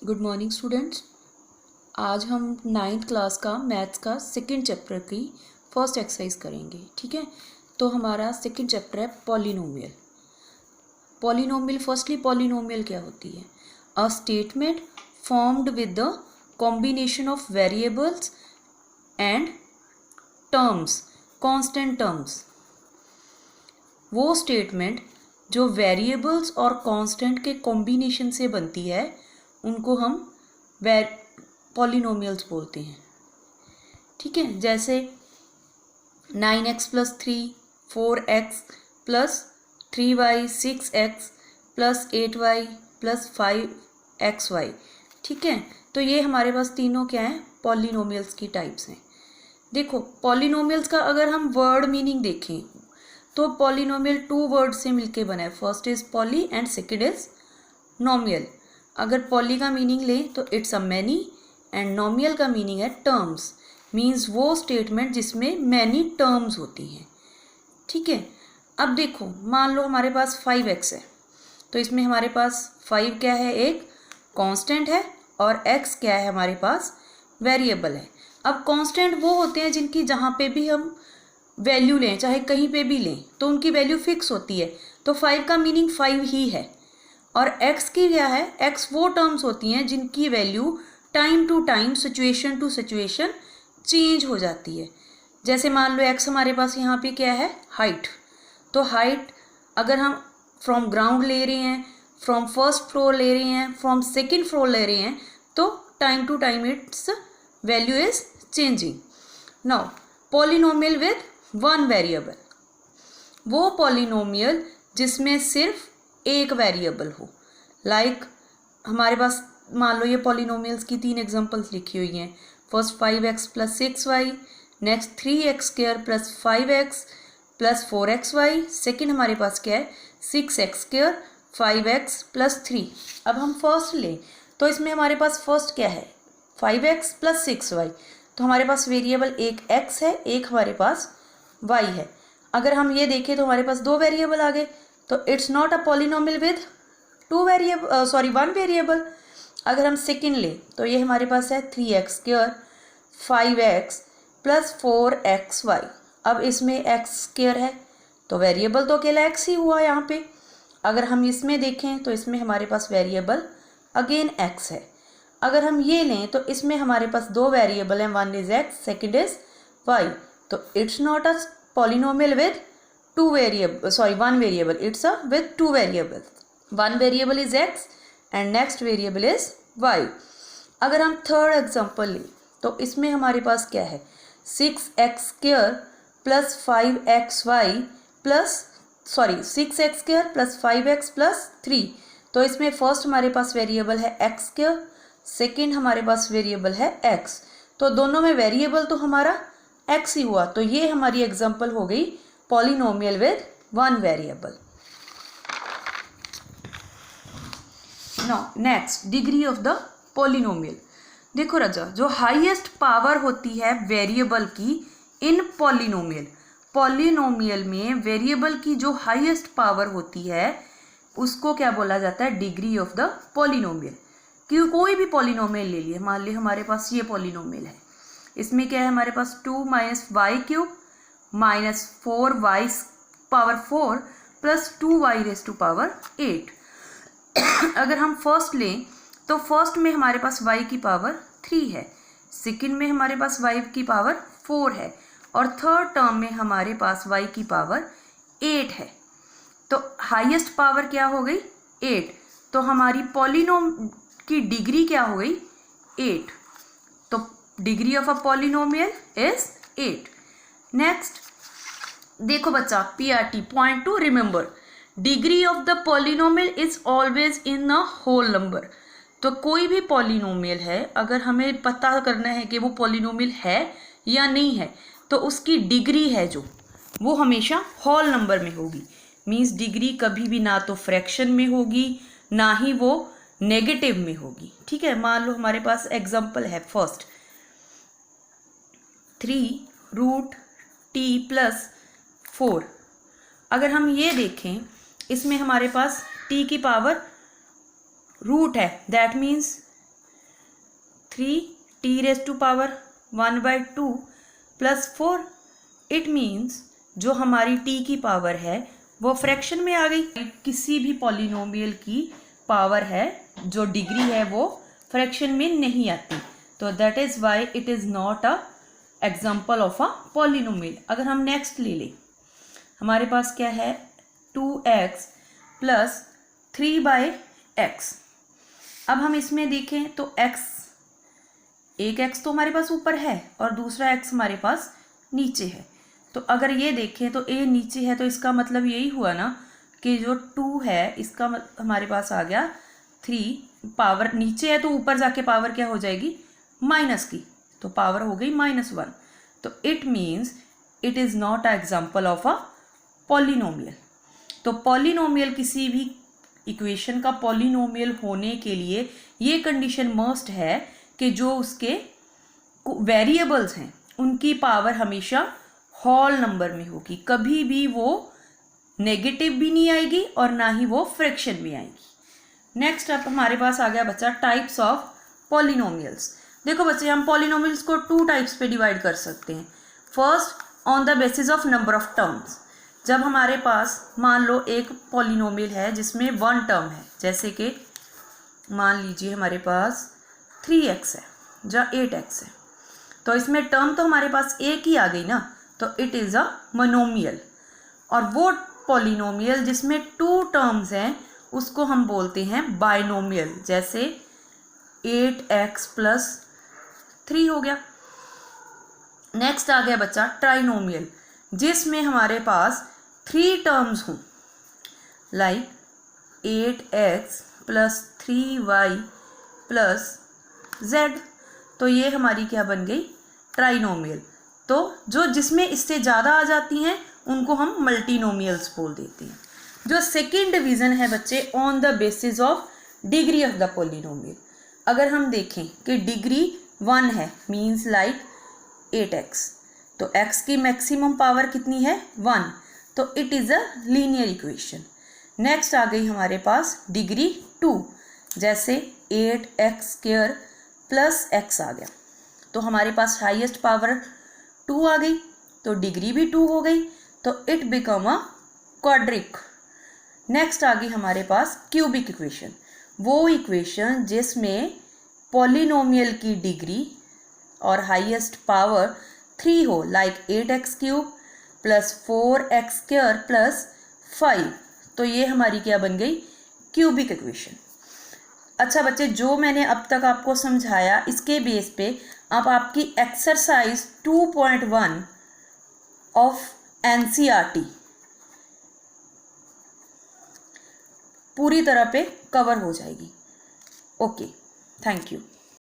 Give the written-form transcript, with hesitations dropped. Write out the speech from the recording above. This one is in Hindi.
Good morning students. आज हम 9th क्लास का मैथ्स का सेकंड चैप्टर की फर्स्ट एक्सरसाइज करेंगे। ठीक है, तो हमारा सेकंड चैप्टर है पॉलिनोमियल। पॉलिनोमियल, फर्स्टली पॉलिनोमियल क्या होती है? A statement formed with the combination of variables and terms, constant terms. वो स्टेटमेंट जो वेरिएबल्स और कांस्टेंट के कॉम्बिनेशन से बनती है उनको हम पॉलिनोमियल्स बोलते हैं। ठीक है, जैसे 9x + 3 4x + 3y 6x + 8y + 5xy। ठीक है, तो ये हमारे पास तीनों क्या हैं? पॉलिनोमियल्स की टाइप्स हैं। देखो, पॉलिनोमियल्स का अगर हम वर्ड मीनिंग देखें तो पॉलिनोमियल 2 वर्ड से मिलके बना है। First is poly and second is nomial. अगर पॉली का मीनिंग लें तो it's a many and nomial का मीनिंग है टर्म्स, मीन्स वो स्टेटमेंट जिसमें मैनी टर्म्स होती हैं। ठीक है, अब देखो, मान लो हमारे पास 5x है, तो इसमें हमारे पास 5 क्या है? एक कांस्टेंट है, और x क्या है? हमारे पास वेरिएबल है। अब कांस्टेंट वो होते हैं जिनकी जहाँ पे भी हम वैल्यू लें, चाहे कहीं पे भी लें, तो उनकी वैल्यू फिक्स होती है। तो 5 का मीनिंग 5 ही है। और x की क्या है? x वो टर्म्स होती हैं जिनकी value time to time, situation to situation change हो जाती है। जैसे मान लो x हमारे पास यहाँ पे क्या है? हाइट। तो हाइट अगर हम फ्रॉम ग्राउंड ले रहे हैं, फ्रॉम फर्स्ट फ्लोर ले रहे हैं, फ्रॉम सेकेंड फ्लोर ले रहे हैं, तो time to time it's value is changing. Now polynomial with one variable, वो पॉलिनोमियल जिसमें सिर्फ एक वेरिएबल हो। लाइक हमारे पास मान लो ये पॉलिनोमियल्स की 3 एग्जांपल्स लिखी हुई हैं। First 5x + 6y, next 3x² + 5x + 4xy, second हमारे पास क्या है? 6x² 5x + 3। अब हम फर्स्ट लें तो इसमें हमारे पास फर्स्ट क्या है? 5x + 6y। तो हमारे पास वेरिएबल एक x है, एक हमारे पास y है। अगर हम ये देखें तो हमारे पास 2 वेरिएबल आ गए, तो it's not a polynomial with one variable. अगर हम सेकेंड लें तो ये हमारे पास है 3x² 5x + 4xy। अब इसमें x² है, तो वेरिएबल तो अकेला x ही हुआ यहाँ पे। अगर हम इसमें देखें तो इसमें हमारे पास वेरिएबल अगेन x है। अगर हम ये लें तो इसमें हमारे पास 2 वेरिएबल हैं, one is x, second is y। तो it's not a polynomial with one variable, it's a with 2 variables. One variable is x and next variable is y. अगर हम थर्ड एग्जांपल लें तो इसमें हमारे पास क्या है? 6x² + 5xy + 6x² + 5x + 3। तो इसमें फर्स्ट हमारे पास वेरिएबल है x², सेकेंड हमारे पास वेरिएबल है x। तो दोनों में वेरिएबल तो हमारा x ही हुआ। तो ये हमारी एग्जांपल हो गई polynomial with one variable. Now next, degree of the polynomial. देखो राजा, जो हाईएस्ट पावर होती है वेरिएबल की इन पॉलिनोमियल, पॉलिनोमियल में वेरिएबल की जो हाईएस्ट पावर होती है उसको क्या बोला जाता है? Degree of the polynomial. क्यों? कोई भी पॉलिनोमियल ले लिए, मान ली हमारे पास ये पॉलिनोमियल है, इसमें क्या है हमारे पास? 2 - y³ - 4y पावर 4 + 2y⁻⁸ 8। अगर हम फर्स्ट लें तो फर्स्ट में हमारे पास y की पावर 3 है, सेकेंड में हमारे पास y की पावर 4 है, और थर्ड टर्म में हमारे पास y की पावर 8 है। तो हाईएस्ट पावर क्या हो गई? 8। तो हमारी पॉलिनोम की डिग्री क्या हो गई? 8। तो degree of a polynomial is 8। Next देखो बच्चा, PRT point to remember, degree of the polynomial is always in a whole number. तो कोई भी पॉलिनोमियल है, अगर हमें पता करना है कि वो पॉलिनोमियल है या नहीं है, तो उसकी डिग्री है जो, वो हमेशा होल नंबर में होगी। मीन्स डिग्री कभी भी ना तो फ्रैक्शन में होगी, ना ही वो नेगेटिव में होगी। ठीक है, मान लो हमारे पास एग्जाम्पल है फर्स्ट 3√t + 4। अगर हम ये देखें, इसमें हमारे पास t की पावर रूट है, that means 3t⁻1/2 plus 4। It means जो हमारी t की पावर है वो फ्रैक्शन में आ गई। किसी भी पॉलिनोमियल की पावर है जो डिग्री है वो फ्रैक्शन में नहीं आती, तो that is why it is not a example of a polynomial. अगर हम नेक्स्ट ले लें, हमारे पास क्या है 2x प्लस 3/x। अब हम इसमें देखें तो एक x तो हमारे पास ऊपर है और दूसरा x हमारे पास नीचे है। तो अगर ये देखें तो a नीचे है, तो इसका मतलब यही हुआ ना कि जो 2 है इसका हमारे पास आ गया 3। पावर नीचे है तो ऊपर जाके पावर क्या हो जाएगी, माइनस की, तो पावर हो गई -1। तो it means it is not a example of a polynomial. तो पॉलिनोमियल किसी भी इक्वेशन का पॉलिनोमियल होने के लिए ये कंडीशन मस्ट है कि जो उसके वेरिएबल्स हैं उनकी पावर हमेशा होल नंबर में होगी, कभी भी वो नेगेटिव भी नहीं आएगी और ना ही वो फ्रैक्शन में आएगी। नेक्स्ट अब हमारे पास आ गया बच्चा टाइप्स ऑफ पॉलिनोमियल्स। देखो बच्चे, हम पॉलिनोमियल्स को 2 टाइप्स पे डिवाइड कर सकते हैं। First, on the basis of number of terms. जब हमारे पास मान लो एक पॉलिनोमियल है जिसमें 1 टर्म है, जैसे कि मान लीजिए हमारे पास 3x है या 8x है, तो इसमें टर्म तो हमारे पास एक ही आ गई ना, तो इट इज़ अ मोनोमियल। और वो पॉलिनोमियल जिसमें 2 टर्म्स हैं उसको हम बोलते हैं बाइनोमियल, जैसे 8x प्लस 3 हो गया। नेक्स्ट आ गया बच्चा ट्राइनोमियल, जिसमें हमारे पास 3 टर्म्स हों, like 8x plus 3y plus z। तो ये हमारी क्या बन गई, ट्राइनोमियल। तो जो जिसमें इससे ज़्यादा आ जाती हैं उनको हम मल्टीनोमियल्स बोल देते हैं। जो सेकेंड डिवीज़न है बच्चे, on the basis of degree of the polynomial. अगर हम देखें कि डिग्री 1 है, मीन्स लाइक 8x, तो x की मैक्सिमम पावर कितनी है, 1, तो it is a linear equation. Next आ गई हमारे पास डिग्री 2, जैसे 8x² प्लस x आ गया, तो हमारे पास हाईएस्ट पावर 2 आ गई, तो डिग्री भी 2 हो गई, तो it become a quadric. Next आ गई हमारे पास क्यूबिक इक्वेशन, वो इक्वेशन जिसमें पॉलिनोमियल की डिग्री और हाईएस्ट पावर 3 हो, like 8x³ plus 4x² plus 5। तो ये हमारी क्या बन गई, क्यूबिक इक्वेशन। अच्छा बच्चे, जो मैंने अब तक आपको समझाया इसके बेस पे अब आपकी एक्सरसाइज 2.1 ऑफ NCERT पूरी तरह पे कवर हो जाएगी। Okay, thank you.